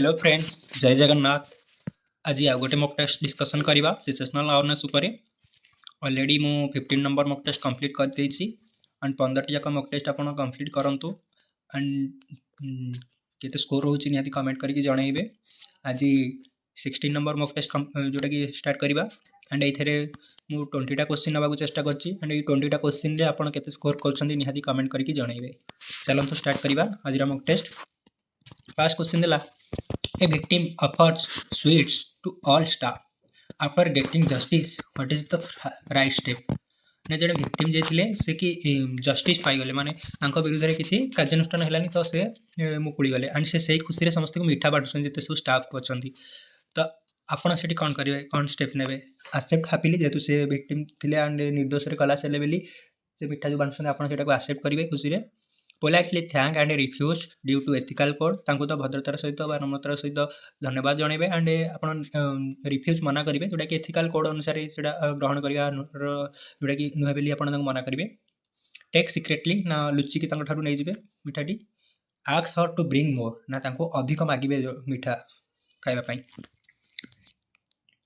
Hello friends, जय जगन्नाथ। आज आ गोटे मॉक टेस्ट डिस्कशन करवा सिचुएशनल अवेयरनेस उपर। ऑलरेडी मु 15 नंबर मॉक टेस्ट कंप्लीट कर देछि एंड 15 टी जाक मॉक टेस्ट आपण कंप्लीट करंतु एंड केते स्कोर होछि निहाती कमेंट करके जणाइबे। आज 16 नंबर मॉक टेस्ट जोटा कि स्टार्ट करवा एंड एथरे मु 20 टा क्वेश्चन नबाकू चेष्टा करछि एंड ए 20 टा क्वेश्चन रे आपण केते स्कोर करछन्ती निहाती कमेंट करके जणाइबे। चलंतु स्टार्ट करवा आज मॉक टेस्ट। फर्स्ट क्वेश्चन देला, a victim offers sweets to all staff after getting justice. What is the right step? ने जड़े victim जे थिले से कि justice पाई गले माने तांको विरुद्ध रे किछि कार्यानुष्ठान हेलानी तो से मुकुड़ी गले एंड से सही खुशी रे समस्त को मीठा बाटुछन जेते सब स्टाफ को अछंती। तो आपण सेठी कोन करिवे, कोन स्टेप नेबे? एक्सेप्ट हैप्पीली जेतु से victim थिले एंड निर्दोष रे कला से लेबेली से मीठा जो बाटुछन आपण सेटा को एक्सेप्ट करिवे खुशी रे। Politely thank and refuse due to ethical code तांको तो भद्रतार सहित बा नम्रतार सहित धन्यवाद जणेबे एंड आपण रिफ्यूज मना करिवे जोटा कि एथिकल कोड अनुसार सेटा ग्रहण करिया जोटा कि नुहे बेली आपण तांको मना करिवे। टेक सिक्रेटली ना लुचि कि तांको ठारू नै जिवे मिठाटी। Ask her to bring more ना तांको अधिक मागिबे मिठा खाइबा पई।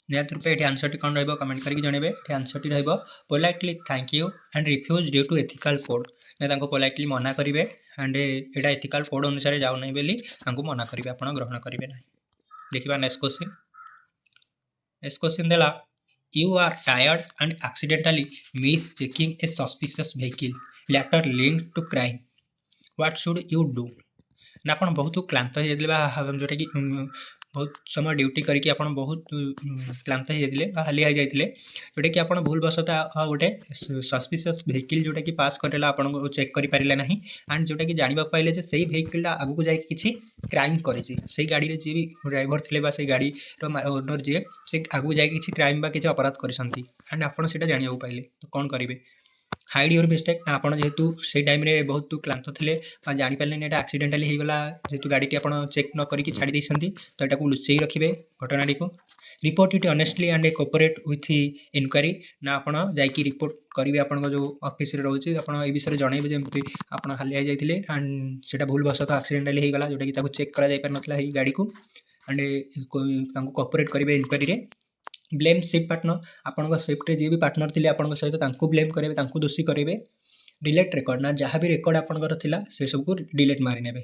नियत रूपे एठी आंसर टी कोन रहइबो कमेंट करके जणेबे। एठी आंसर टी रहइबो politely thank you and refuse due to ethical code ने तांको पोलाइटली मना करिवे एंड एटा एथिकल कोड अनुसार जाउ नै बेली तांको मना करिवे, आपण ग्रहण करिवे नै। देखिबा नेक्स्ट क्वेश्चन। नेक्स्ट क्वेश्चन देला, you are tired and accidentally miss checking a suspicious vehicle later linked to crime, what should you do? ना आपण बहुत क्लांत हो जेतले बा जोटा कि बहुत समय ड्यूटी करके आपण बहुत क्लांत हो जेतले बा हालिया हो जाइतले जोटा कि आपण भूल बसता गोटे सस्पिशियस व्हीकल जोटा कि पास करेला आपण को चेक करि पारिले नाही एंड जोटा कि जानिबा पाइले जे सेही व्हीकल आगु को जाय किछि क्राइम करिछि, सेही गाड़ी रे जे भी ड्राइवर थिले बा सेही गाड़ी रो ओनर जे से आगु जाय किछि क्राइम बा किछि अपराध करिसंती एंड आपण सेटा जानिबा पाइले तो कोन करिवे? हाइड योर मिस्टेक ना आपण जेहेतु से टाइम रे बहुत क्लांत थिले जानि पारले एटा एक्सीडेंटली हे गला जेहेतु गाड़ी टी आपण चेक न करिकि छाडी दैसंती तो एटा को लुचेई रखिबे घटना टी को। Report it honestly and cooperate with inquiry ना आपण जाईकि रिपोर्ट करिवे आपण जो ऑफिस रे रहउची आपण ए विषय जणाइबे जेमति आपण हालिया जाइतिले एंड सेटा भूल बसत एक्सीडेंटली हे गला जोटा कि ताको चेक करा जाय पर नथला हे गाड़ी को एंड ताको कोऑपरेट करिवे इंक्वायरी रे। ब्लेम शिफ्ट पार्टनर आपण शिफ्ट रे जे भी पार्टनर थिले आपण सहित तांको ब्लेम करेबे, तांको दोषी करेबे। डिलीट रिकॉर्ड ना जहाँ भी रिकॉर्ड आपण थिला से सब को डिलीट मारि नेबे।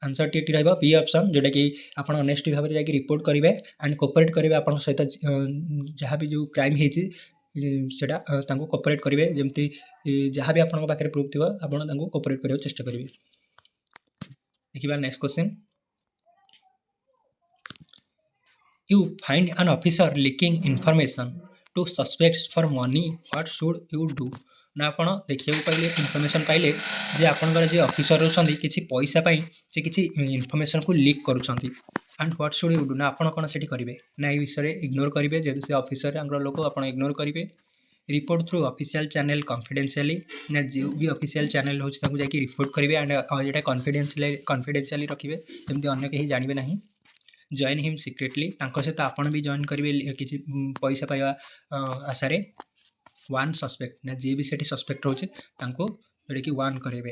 आंसर टी रहइबो बी ऑप्शन जोटा कि आपण ऑनेस्टली भाबरे जाकि रिपोर्ट करिवे एंड कोऑपरेट करिवे आपण सहित जहाँ भी जो क्राइम हेछि सेटा तांको कोऑपरेट करिवे जेमति जहाँ भी आपण पाखरे प्रूफ थिबो आपण तांको कोऑपरेट करियो चेष्टा करिवे। देखिबा next question. You find an officer leaking information to suspects for money, what should you do? ना आपण देखियो पाइले इन्फॉर्मेशन पाइले जे आपनकर जे ऑफिसर रहउछंती किछि पैसा पाई से किछि इन्फॉर्मेशन को लीक करूछंती and what should you do? ना आपण कोन सेठी करिवे ना ए विषय रे इग्नोर करिवे जे से ऑफिसर आंग्र लोक आपण इग्नोर करिवे। Report through official channel confidentiality ना जे भी ऑफिशियल चैनल होछि ताकू जाकि रिपोर्ट करिवे एंड जेटा कॉन्फिडेंशियली रखिवे जेमति अन्य केही जानिबे नाही। जॉइन हिम सिक्रेटली तांको सहित आपण भी जॉइन करिवे किछि पैसा पाइबा आशा रे। वन सस्पेक्ट ना जे भी सेठी सस्पेक्ट होछि तांको जेडे कि वन करेबे।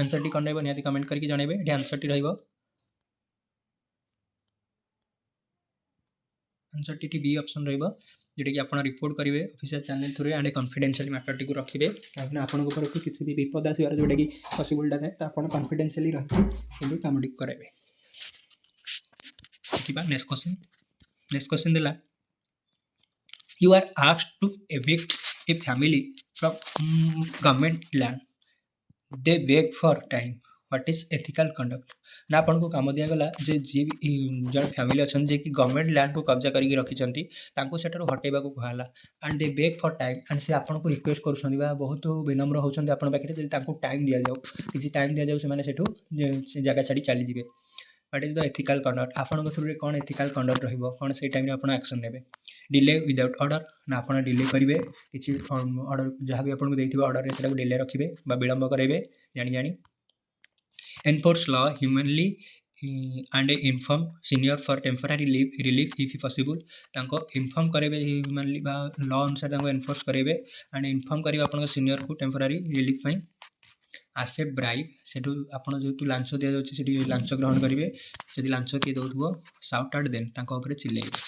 आंसर टी कोन रहइबो निहाती कमेंट करके जणाइबे। एठी आंसर टी रहइबो आंसर टी बी ऑप्शन रहइबो जेडे कि आपण रिपोर्ट करिवे official channel through and confidential matter टी को रखिबे काहे आपण को पर किछि भी विपद आसीबार जेडे कि पॉसिबल था त आपण कॉन्फिडेंशियली रखि किंतु काम टी करेबे। Next question. नेक्स्ट क्वेश्चन देला, you are asked to evict a family from government land, they beg for time, what is ethical conduct? ना आपण को काम दिया गला जे जे जन फैमिली अछन जे कि गवर्नमेंट लैंड को कब्जा करिक रखि चंती तांको सेटारो हटेबा को कहला and they bag for time and से आपण को रिक्वेस्ट करछन बा बहुत विनम्र होछन आपण पाखरे जे तांको टाइम दिया जाऊ किछि टाइम दिया जाऊ से माने सेठू से जगह छाडी चली जिवे। What is the ethical conduct? आपण थ्रू रे कोन एथिकल कंडक्ट रहइबो, कोन से टाइम रे आपण एक्शन नेबे। डिले विदाउट ऑर्डर ना आपण डिले करिवे किछि ऑर्डर जहाँ भी आपण को देथिबो ऑर्डर रे सेटा को डिले रखिबे बा विलंब करेबे जानि जानि। Enforce law humanly and inform senior for temporary relief if possible तांको इन्फॉर्म करेबे ह्यूमनली बा लॉ अनुसार तांको एनफोर्स करेबे एंड इन्फॉर्म करिवे आपण सीनियर को टेम्पररी रिलीफ पई। ଆକ୍ସେପ୍ଟ ବ୍ରାଇବ୍ ସେଠୁ ଆପଣ ଯେହେତୁ ଲାଞ୍ଚ ଦିଆଯାଉଛି ସେଠି ଲାଞ୍ଚ ଗ୍ରହଣ କରିବେ। ଯଦି ଲାଞ୍ଚ କିଏ ଦେଉଥିବ ସାଉଟ୍ ଆଟ୍ ଦେମ୍ ତାଙ୍କ ଉପରେ ଚିଲେଇବେ।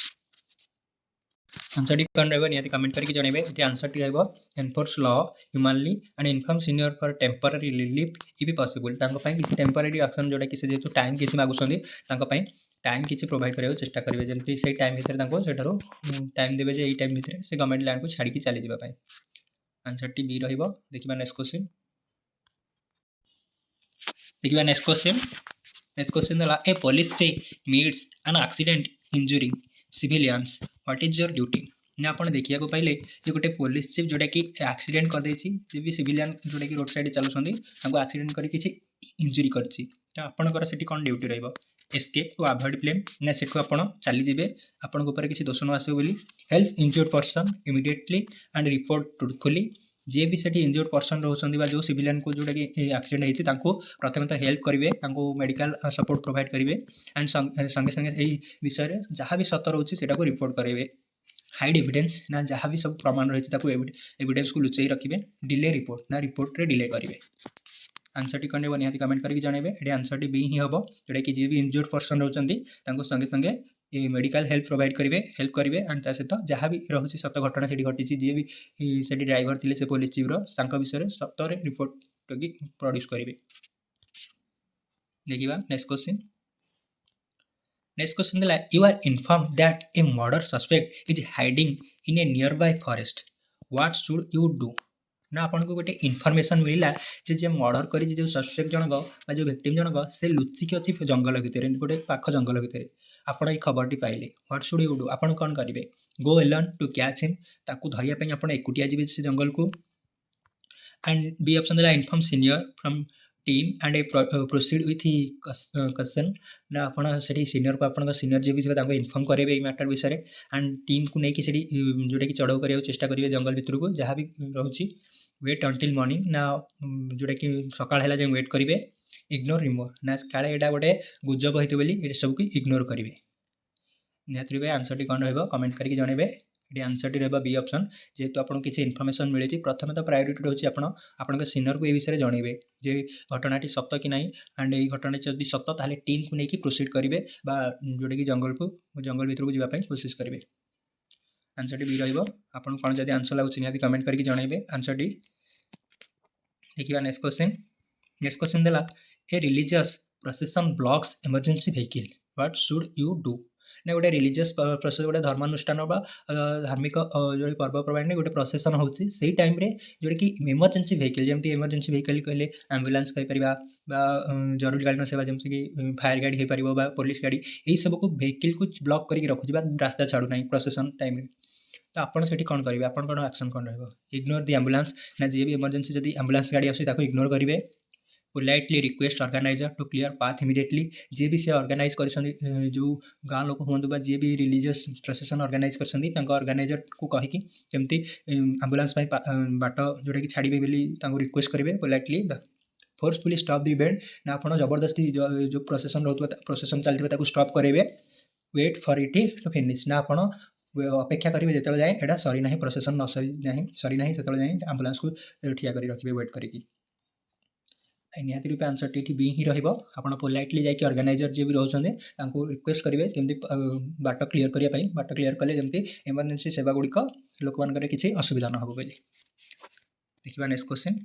आंसर टी कौन रहिबो निहाती कमेंट करके जणेबे। एटी आंसर टी रहिबो enforce law humanly and inform senior for temporary relief if possible. तांको पई किछि टेम्पररी ऑप्शन जोटा कि से जेतु टाइम किछि मागुसंदी तांको पई टाइम किछि प्रोवाइड करियो चेष्टा करिवे जेमति से टाइम भितर तांको सेठारो टाइम देबे जे एई टाइम भितर से गवर्नमेंट लैंड को छाडी के चली जिबा पई। आंसर टी बी रहिबो। देखिबा नेक्स्ट क्वेश्चन। देखिबा नेक्स्ट क्वेश्चन। नेक्स्ट क्वेश्चन दला a police chief meets an accident injury civilians what is your duty. ना आपण देखिया को पाइले जे गोटे पुलिस चीफ जोटा कि एक्सीडेंट कर देछि जे भी सिविलियन जोटा कि रोड साइड चलुछंदी तांको एक्सीडेंट करी किछि इंजुरी करछि त आपणकर सेठी कोन ड्यूटी रहइबो। एस्केप टू अवॉइड ब्लेम ना सेठु आपण चली जिवे आपण ऊपर किछि दोष न आसे बोली। Help injured person immediately and report truthfully. जे भी सेठी इंजर्ड पर्सन रहउछंदी बा जो सिविलियन को जोटा कि एक्सीडेंट हेछि तांको प्रथमे तो हेल्प करिवे तांको मेडिकल सपोर्ट प्रोवाइड करिवे एंड संगे संगे एई विषय रे जहां भी सत्य रहउछि सेटा को रिपोर्ट करिवे। हाइड एविडेंस ना जहां भी सब प्रमाण रही ताको एविडेंस को लुचेई रखिबे। डिले रिपोर्ट ना रिपोर्ट रे डिले करिवे। आंसर टी कने निहाती कमेंट करके जणेबे। एडी आंसर टी बी ही हबो जेटा कि जे भी इंजर्ड पर्सन रहउछंदी तांको संगे संगे मेडिकल हेल्प प्रोवाइड करिवे हेल्प करिवे एंड ता सहित जहां भी रहउछि सत्य घटना सेठी घटिछि जे भी सेठी ड्राइवर थिले से पुलिस चीफ रो तांको विषय रे सत्य रे रिपोर्ट की प्रोड्यूस करिवे। देखिबा नेक्स्ट क्वेश्चन। नेक्स्ट क्वेश्चन दिला you are informed that a murder suspect is hiding in a nearby forest what should you do. ना आपन को गोटे इनफॉरमेशन मिला जे मर्डर करी जो सस्पेक्ट जनक बा जो विक्टिम जनक से लुचिक अछि जंगल भितर गोटे पाख जंगल भितर आपण ई खबर टी पाइले व्हाट शुड यू डू आपण कोन करिवे। गो एलोन टू कैच हिम ताकू धरिया पई आपण एकुटिया जिवे से जंगल को एंड बी ऑप्शन दिला inform senior from team and A proceed with question ना आपण सेठी सीनियर को आपण सीनियर जे भी थे ताको इन्फॉर्म करेबे ए मैटर विषय रे एंड टीम को नेकी सेठी जोटा कि चढ़ाऊ करिया चेष्टा करिवे जंगल भितर को जहां भी रहउछि। वेट अंटिल मॉर्निंग ना जोटा कि सकाळ हैला जे वेट करिवे। इग्नोर रिमोर ना काळे एटा गोटे गुजब होइते बोली ए सब को इग्नोर करिवे। निहाती रे आंसर टी कोन रहइबो कमेंट करके जणेबे। एटी आंसर टी रहइबो बी ऑप्शन जेहेतु आपन किछि इन्फॉर्मेशन मिले छि प्रथमे तो प्रायोरिटी रहउछि आपण सीनियर को ए विषय रे जणेबे जे घटनाटी सत्य कि नाही एंड ए घटना जदि सत्य ताले टीम को नेकी प्रोसीड करिवे बा जोटा कि जंगल भितर को जिबा पई कोशिश करिवे। आंसर टी बी रहइबो। आपण कोन जदि आंसर लागु निहाती कमेंट करके जणेबे आंसर टी। देखिबा नेक्स्ट क्वेश्चन। नेक्स्ट क्वेश्चन देला a religious procession blocks emergency vehicle what should you do. ना गोटे रिलीजियस प्रोसेस गोटे धर्मानुष्ठान बा धार्मिक जो पर्वपर्वाणी गोटे प्रोसेसन होउछि सेही टाइम रे जोटा कि इमरजेंसी व्हीकल जेमति इमरजेंसी व्हीकल कहले एम्बुलेंस कहि परिबा बा जरूरीकालीन सेवा जेमति कि फायर गाड़ी हे परिबो बा पुलिस गाड़ी एही सब को व्हीकल को ब्लॉक करिक रखुछि बा रास्ता छाडू नाही प्रोसेसन टाइम रे तो आपण सेठी कोन करिवे आपण कोन एक्शन कोन रहबो। इग्नोर द एम्बुलेंस ना जे भी इमरजेंसी जदि एम्बुलेंस गाड़ी आसी ताको इग्नोर करिवे। Politely request organiser to clear path immediately जे भी से ऑर्गेनाइज कर जो गाँव लोक हूँ बा जे भी रिलीजियस प्रोसेसन ऑर्गेनाइज कर ऑर्गेनाइजर को कहीकि केमती एम्बुलेंस बाट जोटा कि छाड़े बोली रिक्वेस्ट करेंगे politely forcefully stop the event ना आप जबरदस्ती जो प्रोसेसन रोक प्रोसेसन चलते स्टॉप करेंगे। Wait for it to finish ना आप अपेक्षा करेंगे जो जाए यहाँ सरी ना प्रोसेसन न सरी ना से जाए एम्बुलेंस को ठिया कर रखिए वेट करके। निहाती रूपे आंसर टी बी ही रहिबो। आपण पोलाइटली जाकि ऑर्गेनाइजर जे भी रहउछन्ते तांको रिक्वेस्ट करिवे केमती बाट क्लियर करिया पई बाट क्लियर कले जेमती इमरजेंसी सेवा गुड़िक लोक मानकर किछि असुविधा न हबो बोली। देखिबा next question.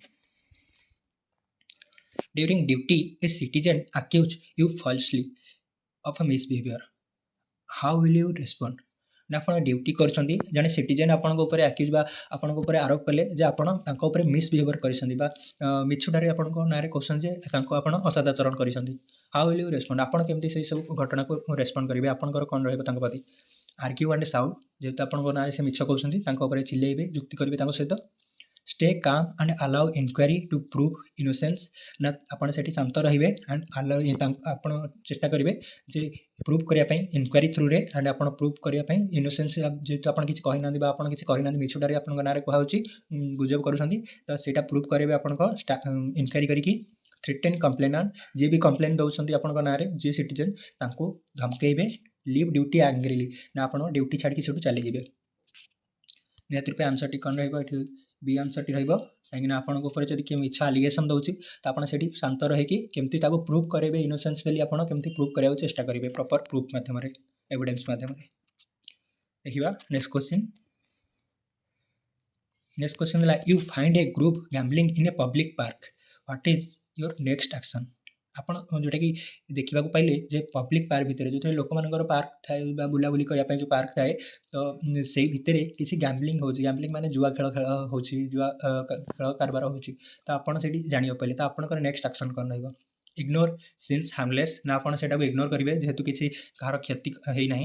During duty a citizen accuse you falsely of a misbehaviour how will you respond. ना आप ड्यूटी कर जड़े सिटीजन आपण आक्यूज बा आपण आरोप कले जे आपरे मिसबिहेवियर कर मिछुटारे आपण ना क्वेश्चन जे आप असदाचरण कर हाउ विल यू रेस्पोंड आपण केमती से सब घटना को रेस्पोंड करेंगे आपंकर कौन रही प्रति। आर्ग्यू एंड साउट जेहेतु आपण ना से मिछ कहते चिल्लेबे जुक्ति करेंगे सहित। Stay calm and allow inquiry to prove innocence ना आपण से शांत रहिबे एंड अलाउ आपण चेष्टा करेंगे जे प्रूव करने इनक्वारी थ्रू रे एंड आप प्रूव करने इनोसेंस जेहेतु आप किसी कहना किसी कहना मिछुटारे आप ना कहुच्छी गुजब करा प्रूव करेंगे आप इनक्वारी करके। थ्रेटन कंप्लेनेंट जे भी कंप्लेन दौरान आप ना जे सिटीजन धमकेबे लीव ड्यूटी एंग्रीली ना आप ड्यूटी छाड़ी से चली जाए। निहत रूपे आंसर टी कौन रही बी आंसर टी रही कहीं आपको ऊपर जब किए मिछ आलिगेसन दूसरी तो आप शांत रहीकि केमती प्रूफ करेंगे इनोसेंस बोली आप केमती प्रूफ करने चेष्टा करेंगे प्रॉपर प्रूफ मध्यम एविडेंस मध्यम देखिए next question you find A group gambling in a public park what is your next action आपण जोटा कि देखा पाइले जे पब्लिक पार्क भितर जो लोक मानकर पार्क थाए बुलाबुली करने जो पार्क थाए तो से भितर किसी गैम्बलिंग हो गैम्बलिंग माने जुआ खेल खेल हो जुआ खेल कारबार हो तो आपड़ से जाना पाइले तो आपंकर नेक्स्ट एक्शन कौन रहा इग्नोर सिंस हार्मलेस ना आप इग्नोर करेंगे जेहेतु किसी कहार क्षति होना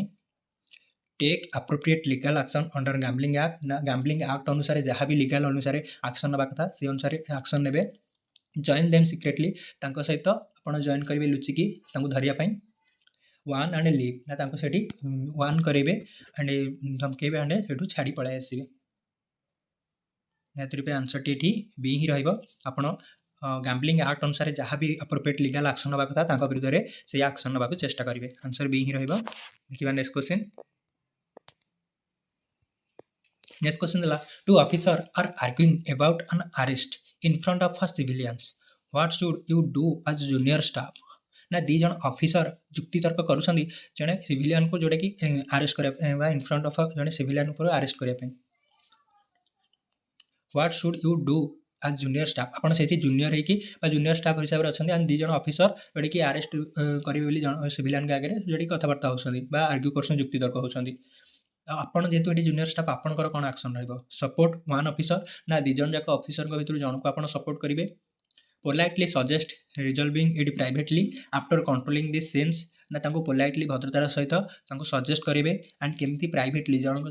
take appropriate legal action under gambling act ना गैम्बलिंग एक्ट अनुसार जहाँ भी लीगल अनुसार एक्शन नवा कथा से अनुसार एक्शन ने जॉइन देम सिक्रेटली सहित आप जॉइन करेंगे लुचिकी धरियापाई वन एंड लीव ना से वन करेंगे एंड धमकेबे एंड से छाड़ी पलाई आसवे निहत आंसर टी बी ही रहा गैम्बलिंग एक्ट अनुसार जहाँ भी अप्रोप्रिएट लीगल एक्शन नवा कथा विरुद्ध में से एक्शन नवा चेष्टा करेंगे आंसर बी ही रहा देखिए नेक्स्ट क्वेश्चन नेक्स्ट क्वेश्चन दिला two officer are arguing about an arrest in front of a civilians what should you do as junior staff ना दी जन ऑफिसर जुक्ति तर्क करुछंदी जने सिविलियन को जोड़े कि अरेस्ट करबा इन फ्रंट ऑफ जने सिविलियन ऊपर अरेस्ट करबा what should you do as junior staff आपन सेठी जूनियर है कि जूनियर स्टाफ हिसाब रे अछंदी एंड दी जन ऑफिसर जोड़े कि अरेस्ट करिवे बोली जन सिविलियन के आगे जोड़े कथबार्ता होछंदी बा आर्ग्यू करछन जुक्ति तर्क होछंदी आपन जेतु एटी जूनियर स्टाफ आपनकर कोन एक्शन रहइबो सपोर्ट वन ऑफिसर ना दी जन जाक ऑफिसर को भितर जन को आपन सपोर्ट करिवे politely suggest resolving it privately after controlling this sense ना पोलाइटली भद्रतार सहित सजेस्ट करेंगे एंड केमती प्राइवेटली जन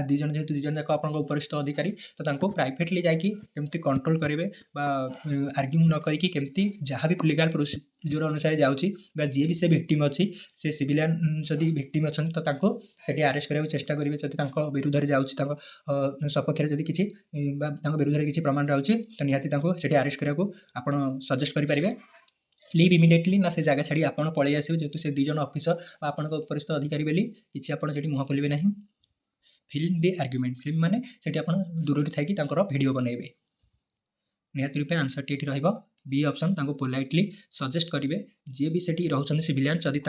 दी जन जेहेतु दी जन जाक आप उपरिस्थ अधिकारी तो प्राइवेटली जाकि केमती कंट्रोल करेंगे आर्ग्यू न करके केमती जहाँ भी लीगल प्रोसीजर अनुसार जाऊँगी जी भी से विक्टिम अच्छी से सिविलियन जदि विक्टिम अच्छा तो सेठी अरेस्ट करने चेष्टा करेंगे जब विरुद्ध में जाऊँगी सपक्ष जब किसी विरुद्ध में किसी प्रमाण रही तो निहाती से अरेस्ट करने आप सजेस्ट करेंगे लीव इमिडिएटली ना से जगह छाड़ी आप पलि आसवे जेहतु से दीजन ऑफिसर आप उपरिस्थ अधिकारी बोली किसी आप मुँह खोलेंगे ना फिल्म दी आर्ग्यूमेंट फिल्म माने सेठी आप दूर थी वीडियो बनइबे निहत रूपे आंसर टी रहा बी ऑप्शन पोलाइटली सजेस्ट करेंगे जी भी सेठी रोचे सिविलियन जदि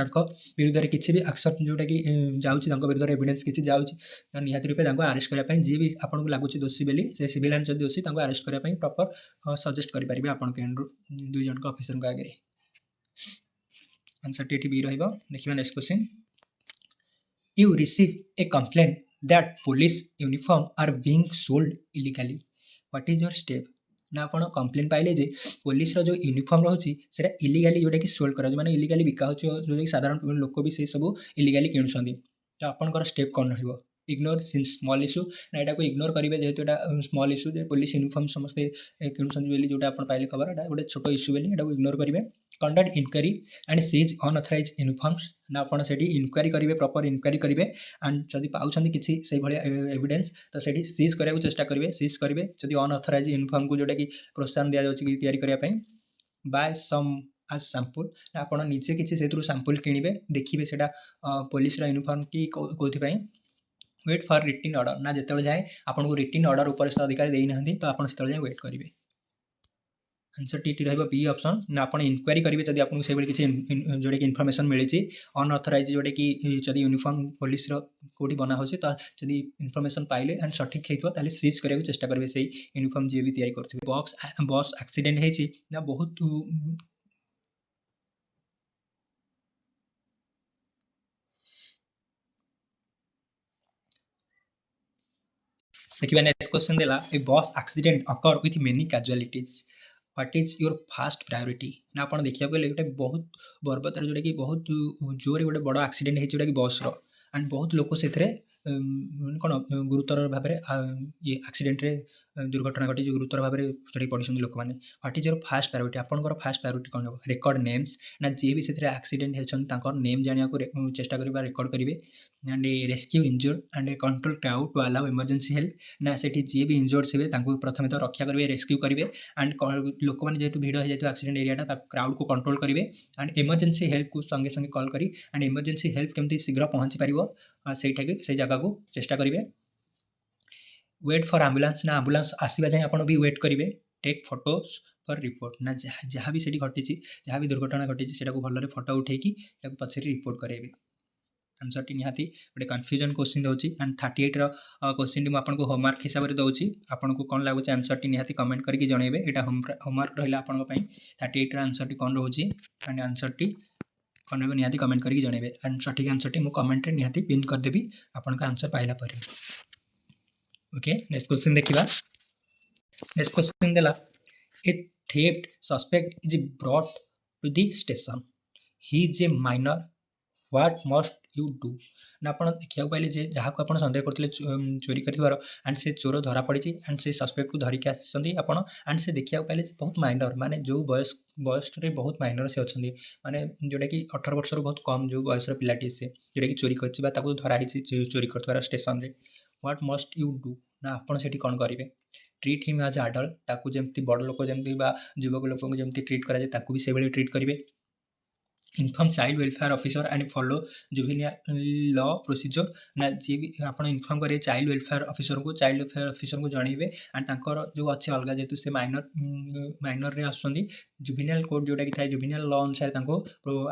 विरुद्ध में किसी भी एक्शन जोटा कि जाऊँगी विरुद्ध एविडेंस किसी जाऊँगी तो निहत रूपे अरेस्ट करने जी भी आपको लगुच दोषी बोली से सिविलियन जब दोषी अरेस्ट करने प्रॉपर सजेस्ट करेंगे आप दुई जन ऑफिसर आगे आंसर टी बी रहा देखिए next question you receive a complaint that police uniform are being sold illegally what is your step ना आप कंप्लेन पाइले जे पुलिस जो यूनिफॉर्म रोचे से इलीगली जोटा कि सोल्ड कर माने इलीगली बिका हो जो साधारण लोक भी से सब इलीगली किणुंट तो आपंकर स्टेप कौन रहा इग्नोर सिंस स्मॉल इश्यू ना यहाँ इग्नोर करेंगे जेहतु यहाँ स्मॉल इश्यू पुलिस यूनिफॉर्म समस्ते किणुंट जो आप पाइले खबर यहाँ गोटे छोट इश्यू बोली यहाँ इग्नोर करेंगे conduct inquiry and seize unauthorised uniforms ना आप इनक्वारी करेंगे प्रॉपर इनक्वारी करेंगे एंड जब पाँच किसी से एविडेंस तो से सीज करने चेष्टा करेंगे सीज करेंगे जब अनअथराइज यूनिफॉर्म को जोटा कि प्रोत्साहन दि जाए बाय सम आज सैंपल आप निजे किसी से सैंपल किणवे देखिए से पुलिस यूनिफॉर्म कि कौन वेट फॉर रिटिन ऑर्डर ना जिते जाए आपको रिटिन ऑर्डर उपरिस्थ अधिकारी देना तो आप जाए वेट करेंगे आंसर टी रहा बी ऑप्शन ना आप इनक्वारी करेंगे जब आपको से किसी जोटा कि इनफॉरमेशन मिली अनअथराइज जोटा कि जब यूनिफॉर्म पुलिस कौटी बना हो तो जब इनफॉरमेशन पाइले एंड सठिक होता सीज करने चेष्टा करेंगे से यूनिफॉर्म जी भी तैयारी करते बस एक्सीडेंट होती ना बहुत देखिए नेक्स्ट क्वेश्चन देला a bus accident occur with many casualties what is your first priority ना आप देखा गले गोटे बहुत बर्बतर जोटा कि बहुत जोर गोटे बड़ एक्सीडेंट होता कि बस एंड बहुत लोक से कौन गुरुतर भाव ये एक्सीडेंट रे दुर्घटना घटी गुरुतर भाव में चढ़ी पड़ते लोक मैंने what is your first priority आपंकर फास्ट प्रायोरिटी कौन हो रेकर्ड नेम्स ना जी भी से एक्सीडेंट होती नेम जाना चेष्टा करेंगे रेकर्ड करेंगे and rescue injured and control crowd to allow emergency help ना से जी भी इंजोर्ड थे प्रथम तो रक्षा करेंगे रेस्क्यू करेंगे एंड लोक मैंने जेहतु भिड़ हो जाए एक्सीडेंट एरिया क्राउड को कंट्रोल करेंगे एंड इमरजेंसी हेल्प को संगे संगे कॉल करी एंड इमरजेंसी हेल्प केमती शीघ्र पहुँची पार से जगह को चेष्टा करेंगे वेट फॉर आम्बुलांस ना आम्बुलांस आसवा जाए आप भी वेट करेंगे। टेक फोटोज फॉर रिपोर्ट ना जहाँ भी सेठी घटी जहाँ भी दुर्घटना घटी से भलरे फोटो उठे पचर रिपोर्ट करेंगे। आंसर टी निहाती गोटे कन्फ्यूजन क्वेश्चन रोचे एंड 38 क्वेश्चन मुझे होमवर्क हिसाब से दूसरी आपको कौन लगुच आंसर टी निहाती कमेंट करके जनइबे। यहाँ होमवर्क रहा आपंपाई 38 आंसर टी कौन रोचे एंड आंसर टी कौन रहा निहाती कमेंट करके जनइबे एंड सठिक आंसर टी मुझे कमेंट निहाती पिन करदेवी आपन आंसर पाइला पर। ओके नेक्स्ट क्वेश्चन देखा। नेक्स्ट क्वेश्चन देला a theft suspect is brought to the station he is a minor what must you do ना आप देखा पाइले जहाँ को आप संदेह करते चोरी कर एंड से चोर धरा पड़ी एंड से सस्पेक्ट को धरिकी आसी एंड से देखा पाइले बहुत माइनर माने जो बयस बहुत माइनर से अच्छा माने जोटा कि 18 वर्ष बहुत कम जो बयसर पिलाटी से जोटा कि चोरी कर धराई चोरी कर स्टेशन में व्हाट मस्ट यू डू ना आपड़ से कौन करेंगे ट्रीट हिम एज आडल्ट ताकू जमती बड़ लोक जमती युवक लोक जमती ट्रीट कराए ताकू भी से ट्रीट करेंगे। Inform child welfare officer and follow juvenile law procedure ना जी भी आप इनफॉर्म करेंगे चाइल्ड वेलफेयर ऑफिसर को जनइबे एंड तांकर जो अच्छे अलग जेहेतु से माइनर रे आसुंदी जुवेनियल कोड जोटा कि थाए जुवेनियल लॉ अनुसार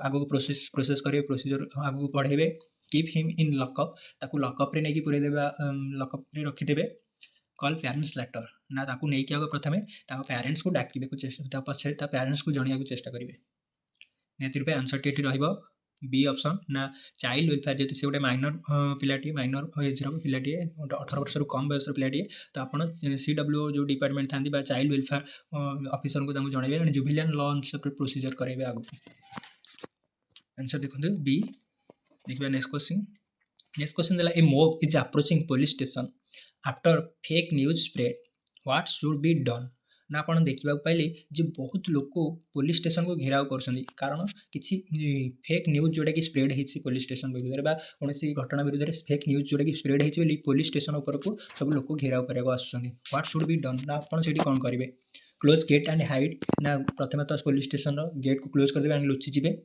आगो प्रोसेस करेंगे प्रोसीजर आगो बढ़ेबे। कीप हिम इन लॉकअप ताकू लॉकअप रे नहीं पुरे देबा लॉकअप रे रखिदेबे। कॉल पेरेंट्स लेटर ना ताकू नहीं आगे प्रथमे पेरेंट्स को डाकिबे को चेष्टा पछरे पेरेंट्स को जणिया को चेष्टा करेंगे। निहती रूपे आंसर टी रहिबो बी ऑप्शन ना चाइल्ड वेलफेयर जेतु से गोटे माइनर पिलाटी माइनर एज पिलाटी 18 वर्ष कम बयस पिलाटी तो आप CW जो डिपार्टमेंट था चाइल्ड वेलफेयर ऑफिसर को जनइबे एंड जुवेनियल लॉ अनुसार प्रोसीजर करेंगे आगु। आंसर देखते बी। देखिए नेक्स्ट क्वेश्चन देला a mob is approaching police station after fake news spread what should be done ना आप देखा पाइले जे बहुत लोग पुलिस स्टेशन को घेराव कर कारण किसी फेक न्यूज जोटा कि स्प्रेड होती पुलिस स्टेशन विरुद्ध कौन घटना विरुद्ध फेक न्यूज जोटा कि स्प्रेड होती पुलिस स्टेशन उपर को सब लोग घेराव करने व्हाट शुड बी डन ना आप कौन करेंगे। क्लोज गेट एंड हाइड ना प्रथम तो पुलिस स्टेशन गेट को क्लोज करदे एंड लुचिजे।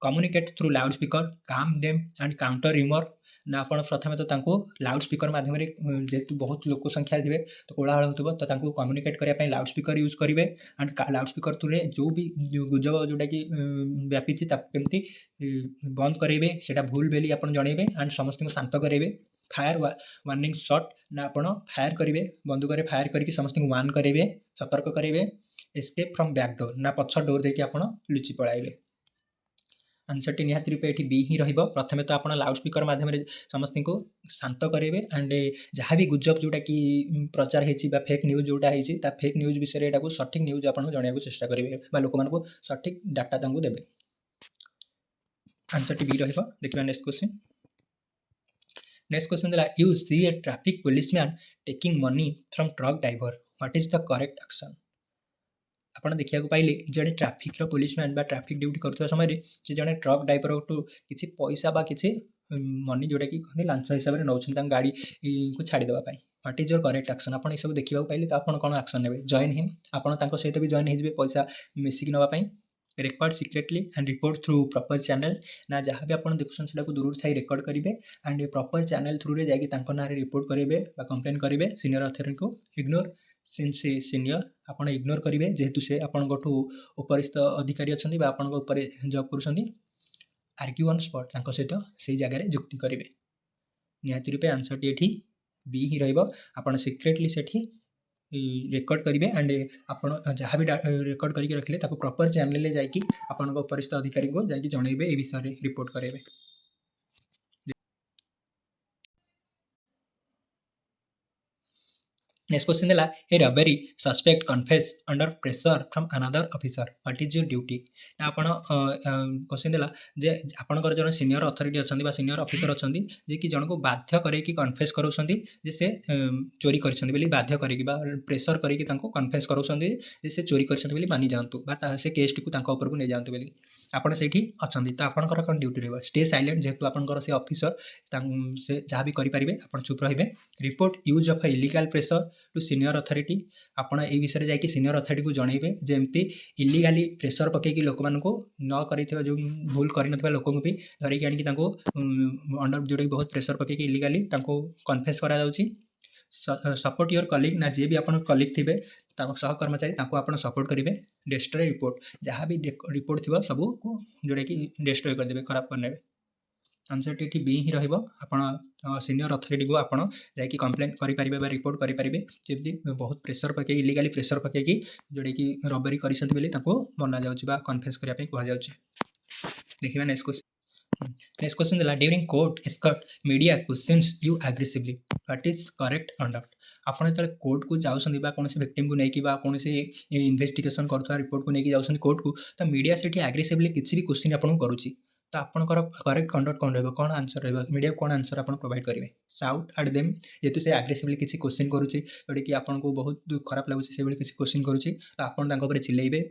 Communicate through loudspeaker calm them and counter rumour ना आप प्रथम तो लाउड स्पीकर माध्यम जेहेतु बहुत लोक संख्या थे तो कोलाहल हो तो कम्युनिकेट करने लाउड स्पीकर यूज करेंगे एंड लाउड स्पीकर थ्रू जो भी गुजब जोटा कि व्यापी कमी बंद करेंगे से भूल बेली आप जनइबे एंड समस्त को शांत करेंगे। फायर वार्निंग शॉट ना आप फायर करेंगे बंदूक फायर करके समस्त को वार्न करेंगे सतर्क करेंगे। एस्केप फ्रॉम बैक डोर ना पछ डोर देखिए आप लुचि पलाइबे। आंसर टी निहाती रूपे ये बी ही रहिबो। प्रथमे तो आप लाउड स्पीकर माध्यम समस्त को शांत करेंगे एंड जहाँ भी गुजब जोटा कि प्रचार होती फेक न्यूज जोटा होती फेक न्यूज विषय यहाँ सठिक न्यूज आपको जनइବାକୁ चेष्टा करेंगे लोक मानक सठिक डाटा देवे। आंसर टी बी रहिबो। देखिए नेक्स्ट क्वेश्चन देला you see a traffic policeman taking money from truck driver what is the correct action आप देखा पाइले जड़े ट्राफिक पुलिसमैन ट्राफिक ड्यूटी कर समय से जड़े ट्रक ड्राइवर किसी पैसा बा किसी मनी जोटा कि कहते लांच हिसाब से नौ गाड़ी को छाड़देवाई what is your correct action आप सब देखा पाइले तो आप कौन एक्शन ने जॉइन हिम आप सहित भी जॉइन हो पैसा मिसिक नापी। Record secretly and report through proper channel ना जहाँ भी आप देखुन को दूर थी रेकर्ड करेंगे एंड प्रॉपर चैनल थ्रू रे जाकि ना रिपोर्ट करेंगे कंप्लेन करेंगे सीनियर अथॉरिटी को। इग्नोर सिंस सीनियर आप इग्नोर करेंगे जेहेतु से आपठू उपरिस्थ अधिकारी अच्छा आप जॉब कर आर्ग्यू ऑन स्पॉट सहित से जगह जुक्ति करेंगे। निहाती रूपे आंसर टी ये बी ही रहा सिक्रेटली से रेकर्ड करेंगे एंड आप जहाँ भी रेकर्ड करके रखिले प्रॉपर चैनल जाकि आप उपरिस्थ अधिकारी को जाकि जनइबे ए विषय में रिपोर्ट करेंगे। नेक्स्ट क्वेश्चन देला a robbery suspect confess under pressure from another officer what is your duty ना आप क्वेश्चन देला जे आपनकर जन सीनियर अथॉरिटी अच्छा सीनियर ऑफिसर अच्छा जे कि जन को बाध्य करके कन्फेस कराउछंदी जे से चोरी करछंदी बोली बाध्य करके प्रेशर करके कन्फेस कराउछंदी जे से चोरी करछंदी बोली मानि जांतु बा से केस टी को तांको ऊपर को नै जांतु बोली आपण सेठी अछंदी तो आपनकर कोन ड्यूटी रहबो स्टे साइलेंट जेहेतु आपनकर से ऑफिसर से जहाँ भी करि परिबे आपण चुप रहिबे। Report use of illegal pressure to senior authority आपड़ ये विषय जाकि सीनियर अथॉरिटी को जनइबे जमती इलीगाली प्रेशर पकईकि लोक न कर जो भूल कर लोक भी धरिकी आणिक अंडर जोटा बहुत प्रेशर पकईकि इलीगाली कन्फेस करा जाउची। सपोर्ट योर कलिग ना जी भी आप कलिग थे सहकर्मचारी आप सपोर्ट करेंगे डेस्ट्रॉय रिपोर्ट जहाँ भी रिपोर्ट थी सब को जोटा कि डेस्ट्रॉय करदे खराब करने आंसर टी बी ही रहा सीनियर अथॉरिटी को आप कंप्लेन करेंगे रिपोर्ट करेंगे जमी बहुत प्रेसर पकई इलीगली प्रेसर पकईकि जोटा कि रबरी कर मना जा कन्फेस करने कहुच्छे। देखिए next question during court escort media questions you aggressively what is correct conduct आपन जो कोर्ट को जाऊँ कौन विक्टिम को लेकिन कौन इन्वेस्टिगेशन करुवा रिपोर्ट को लेकिन जाऊँ कोर्ट को तो मीडिया से एग्रेसिवली किसी भी क्वेश्चन आपको करुच्ची तो आपंकर करेक्ट कंडक्ट कौन रहा कौन आंसर रहा मीडिया कौन आंसर आप प्रोवाइड करेंगे साउट एट देम जेहतु से एग्रेसिवली किसी क्वेश्चन करुच्ची जोटा कि आपको बहुत खराब लगुच से किसी क्वेश्चन करुच्ची तो आपड़ चिल्लेबे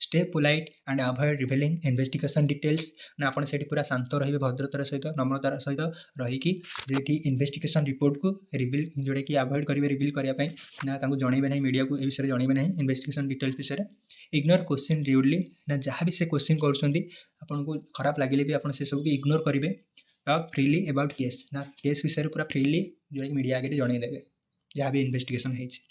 stay polite and avoid revealing investigation details ना आप पूरा शांत रही भद्रतार सहित नम्रतार सहित रहीकि इन्वेस्टिगेशन रिपोर्ट को रिवील जोटा कि अवॉइड करेंगे रिवील करने ना जनइबे ना मीडिया को ए विषय जनइबे ना इन्वेस्टिगेशन डिटेल्स विषय इग्नोर क्वेश्चन ड्यूरली ना जहाँ भी से क्वेश्चन कर खराब लगे भी आप सब इग्नोर करेंगे टॉक फ्रीली अबाउट केस ना केस विषय पूरा फ्रीली जोटा कि मीडिया आगे जनईदेवे जहाँ भी इन्वेस्टिगेशन होती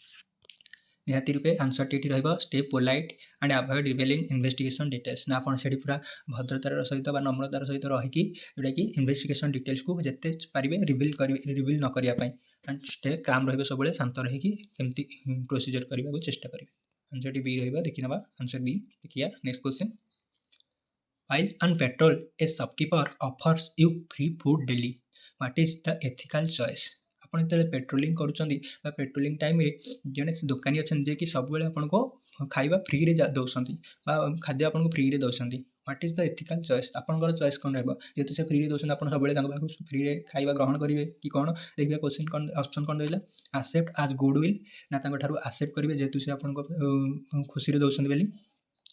निहाती रूपे आंसर टी रहा stay polite and avoid revealing investigation details ना आप पूरा भद्रतार सहित नम्रतार सहित रहीकि जोटा कि इन्वेस्टिगेशन डिटेल्स को जिते पारे रिवील न करने एंड स्टे काम रही सब शांत रहीकि केमती प्रोसीजर करने को चेष्टा करेंगे आंसर टी बी रहा देखी ना आंसर बी देखिए next question while on petrol a shopkeeper offers you free food daily what is the ethical choice ଆପଣ ଯେତେବେଳେ ପେଟ୍ରୋଲିଂ କରୁଛନ୍ତି ବା ପେଟ୍ରୋଲିଂ ଟାଇମ୍ରେ ଜଣେ ଦୋକାନୀ ଅଛନ୍ତି ଯିଏକି ସବୁବେଳେ ଆପଣଙ୍କୁ ଖାଇବା ଫ୍ରିରେ ଦେଉଛନ୍ତି ବା ଖାଦ୍ୟ ଆପଣଙ୍କୁ ଫ୍ରିରେ ଦେଉଛନ୍ତି what is the ethical choice ଆପଣଙ୍କର ଚଏସ୍ କ'ଣ ରହିବ ଯେହେତୁ ସେ ଫ୍ରିରେ ଦେଉଛନ୍ତି ଆପଣ ସବୁବେଳେ ତାଙ୍କ ପାଖକୁ ଫ୍ରିରେ ଖାଇବା ଗ୍ରହଣ କରିବେ କି କ'ଣ ଦେଖିବା କ୍ୱେଶ୍ଚିନ୍ କ'ଣ ଅପସନ୍ କ'ଣ ରହିଲା ଆକ୍ସେପ୍ଟ ଆଜ୍ ଗୁଡ୍ ୱିଲ୍ ନା ତାଙ୍କଠାରୁ ଆକ୍ସେପ୍ଟ କରିବେ ଯେହେତୁ ସେ ଆପଣଙ୍କ ଖୁସିରେ ଦେଉଛନ୍ତି ବୋଲି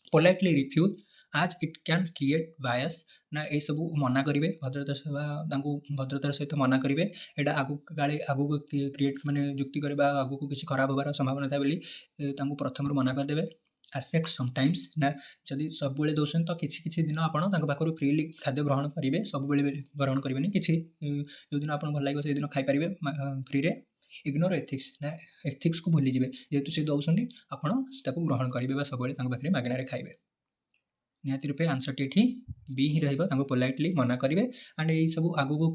पोलाइटली रिफ्यूज आज इट कैन क्रिएट बायस ना ये सब मना करेंगे भद्रतार सहित मना करेंगे यहाँ आगू काले आगू क्रिएट माने जुक्ति करवा आगू को किसी खराब होबार संभावना था बोली प्रथम मना करदे एक्सेप्ट समटाइम्स ना जदि सब दौरान तो किसी दिन आपड़ फ्रीली खाद्य ग्रहण करेंगे सब ग्रहण करेंगे किसी जो दिन आप भल लगे से दिन खाईपारे फ्री रे इग्नोर एथिक्स ना एथिक्स को भूली जाए जेहेतु सी दौरान आपको ग्रहण करेंगे सब पाखे मागणार खाइबे निहाती रूपे आंसर टी बी ही रहा पोलाइटली मना करेंगे एंड ये सब आगू को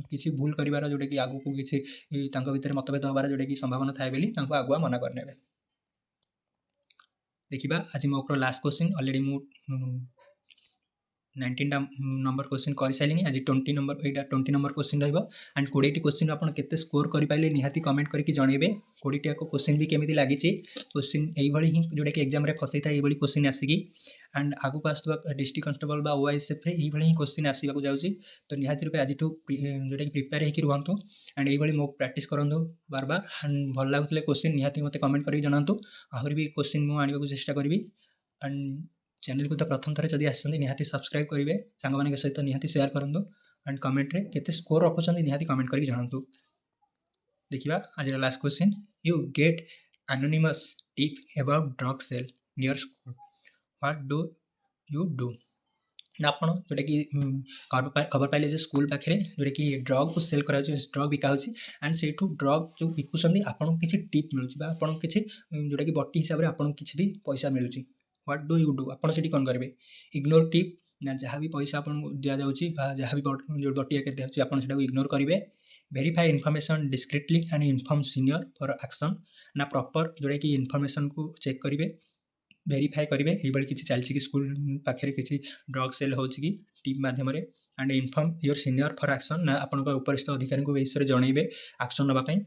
किसी भूल कर जोटा कि आगू को किसी भितर मतभेद हबार जोटा कि संभावना थाए बोली आगुआ मना करने देखा आज मो लास्ट क्वेश्चन ऑलरेडी मु 19टा नंबर क्वेश्चन कर सारे आज 20 नंबर यहाँ 20 नंबर क्वेश्चन रहा एंड 20टी क्वेश्चन आप केते स्कोर करें निहाती कमेंट करके जनइबे 20टा क्वेश्चन भी केमी लगी क्वेश्चन यही ही जोटा कि एग्जाम फसई था ये क्वेश्चन आसिकी एंड आगू को आसुवा डिस्ट्रिक्ट कन्स्टेबल बा ओआईएसएफ रे ही क्वेश्चन आसवाक जाऊँगी तो निहाती रूपे आज जोटा कि प्रिपेयर होकर रुहतु एंड ये मो प्रैक्टिस करूँ बार बार एंड भल लगुले क्वेश्चन निहाती मत कमेंट करके जनातु आहरी भी क्वेश्चन मुझे आने को चेष्टा करी एंड चैनल को तो प्रथम थर जब आसते निहाती सब्सक्राइब करेंगे सांग मान सहित निहाती शेयर करूँ एंड कमेंट रे केते स्कोर रखुच्च निहाती कमेंट करके जनातु देखा आज last question you get anonymous tip about drug sale near school what do you do ना आप जोटा कि खबर पाइले जो स्कूल पाखे जोटा कि ड्रग को सेल कर ड्रग बिका एंड से ड्रग जो बिकुंट आपको किसी टिप मिलूँ आपको किसी जोटा कि बटी हिसाब से आपको किसी भी पैसा मिलूँ व्हाट डू यू डू आप कौन करेंगे इग्नोर टिप ना जहाँ भी पैसा आपको दि जाऊँगी जहाँ भी बटिया के आप इग्नोर करेंगे verify information discreetly and inform senior for action ना प्रॉपर जोटा कि इनफॉरमेशन को चेक करेंगे वेरीफाई करेंगे ये किसी चलती कि स्कूल पाखे किसी ड्रग सेल हो टीम माध्यम and inform your senior for action ना आप उपरिस्थ अधिकारी को विषय जनइबे एक्शन नापी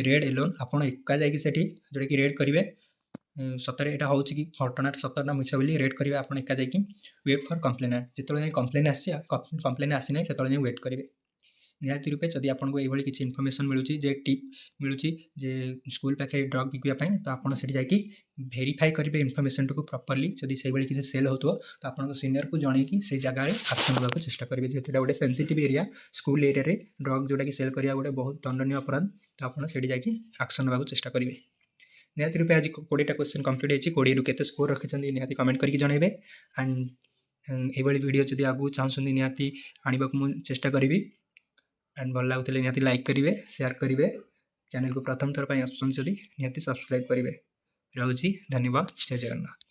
रेड एलोन आप एका जाकि जोटा कि रेड करेंगे सतरे यहाँ हो घटना सतर ना मिछ बोली रेड करेंगे आप एका जाकि वेट फॉर कंप्लेनेंट जो कंप्लेन कंप्लेन आसी ना से वेट करेंगे निहाती रूपे जदि आपको ये किसी इनफॉरमेशन मिलूँ जे टिप मिलूँ जे स्कूल पाखे ड्रग बिकवाई तो आपड़ से जाकि वेरीफाई करेंगे इनफॉरमेशन को प्रॉपर्ली जदि से किसी सेल हो तो आप सीनियर को जनईकि से जगह एक्शन देवाक चेष्टा करेंगे जेहतु गोटे सेंसिटिव एरिया स्कूल एरिया रे ड्रग जोटा कि सेल करा गोटे बहुत दंडनीय अपराध तो आपड़ से जाकि एक्शन देवाक चेष्टा करेंगे निहाती रूपे आज 20टा क्वेश्चन कंप्लीट होती 20 केते स्कोर रखिंट निहाती कमेंट करके जनइबे एंड ये वीडियो जब आगू चाहते निहाती आने को चेष्टा करी एंड भल लगुले निहाती लाइक करेंगे शेयर करेंगे चैनल को प्रथम थर आसुछन जदि निहाती सब्सक्राइब करेंगे। रहुछि धन्यवाद। जय जगन्नाथ।